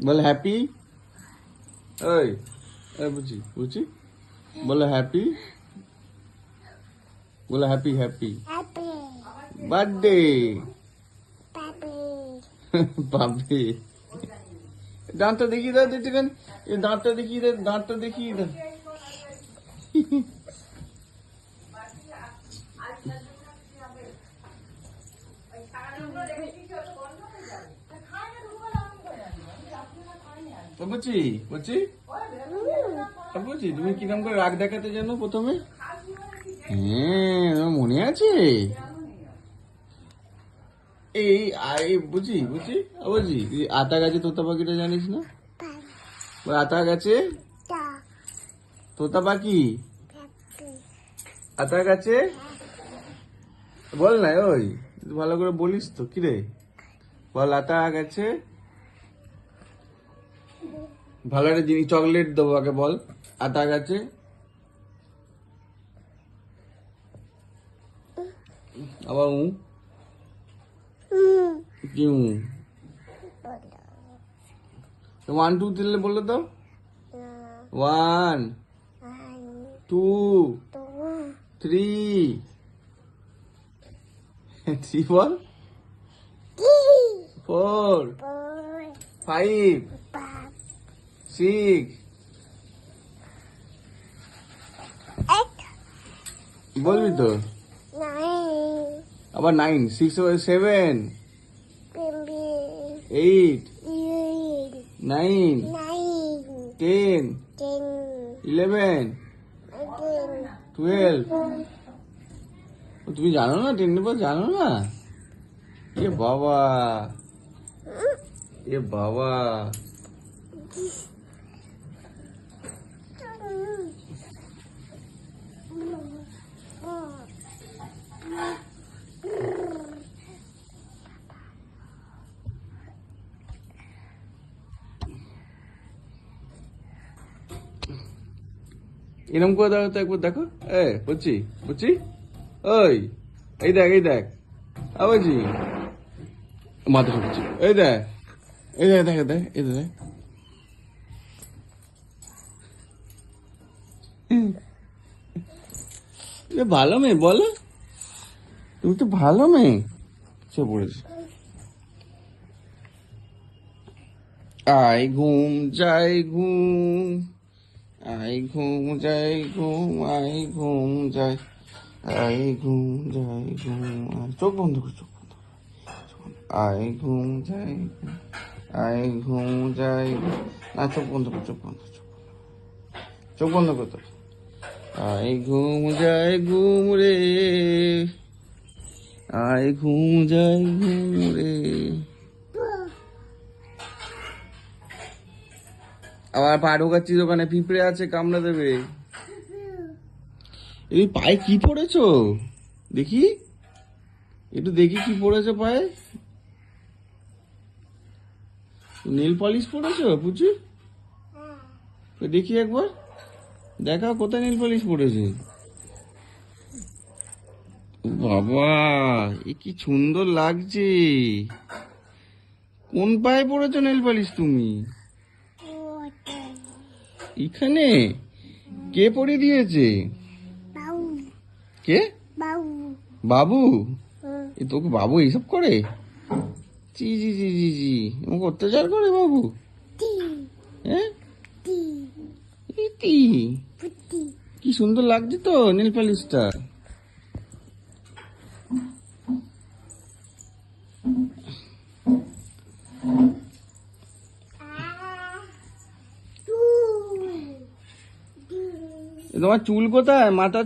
বল happy. ওই ওই বুঝি বুঝি বলো হ্যাপি, বলো হ্যাপি হ্যাপি বার্থডে বাপরে। দাঁতটা দেখিয়ে দাও দিদিখান, এই দাঁতটা দেখিয়ে দাও, দাঁতটা দেখিয়ে দাও। বুঝি বুঝি বুঝি তুমি কিরম করে রাগ দেখাতে জানো প্রথমে? হ্যাঁ আমার মনে আছে। এই বুঝি বুঝি বুঝি আতা গাছে তোতা পাখিটা জানিস না? ওই আতা গাছে তোতা পাখি, আতা গাছে বল না, ওই ভালো করে বলিস তো, কিরে বল। আতা গাছে ভালো একটা জিনিস চকলেট দেবো আগে, বল। আতা গাছে আবার কি 1 2 3 বললো তো। 1 2 3 3 বল। 4 5 6 বলবি তো আবার 9 6 7 8 9 10 11 12। তুমি জানো না 10 পর জানো না? এ বাবা, এ বাবা। এরকম করে দেখো তো একবার, দেখো। বুঝছি বুঝছি ওই এই দেখ এই দেখ বুঝি মাথা ঠুকছি। এই দেখ এই দেখ দেখ দেখ এই দেখ। ভালো মেয়ে বলো, তুমি তো ভালো মেয়ে। সে পড়েছে। আই ঘুম যাই ঘুম, আই ঘুম যাই ঘুম, আই ঘুম যাই, আই ঘুম যাই ঘুম। চোখ বন্ধ কর, চোখ বন্ধ কর। আই ঘুম যাই ঘুম, আই ঘুম যাই, না চোখ বন্ধ কর, চোখ বন্ধ, চোখ বন্ধ কর তো। আই ঘুম যাই ঘুম রে, আই ঘুম যাই ঘুম রে। আবার পা ঢোকাচ্ছিস ওখানে, পিঁপড়ে আছে কামড়া দেবে। এই পায়ে কি পড়েছো দেখি, একটু দেখি কি পড়েছো পায়ে। নেল পলিশ পড়েছো পুচু? দেখি একবার দেখা কোথায় নেল পলিশ পড়েছে। বাবা এ কি সুন্দর লাগছে। কোন পায়ে পড়েছো নেল পলিশ তুমি? এখানে কে পরিয়ে দিয়েছে? কে? বাবু? এ তোকে বাবু এইসব করে? জি জি জি জি জি, আমাকে অত্যাচার করে বাবু? হ্যাঁ কি সুন্দর লাগছে তো নীল পালিশটা। তোমার চুল কোথায়? মাথা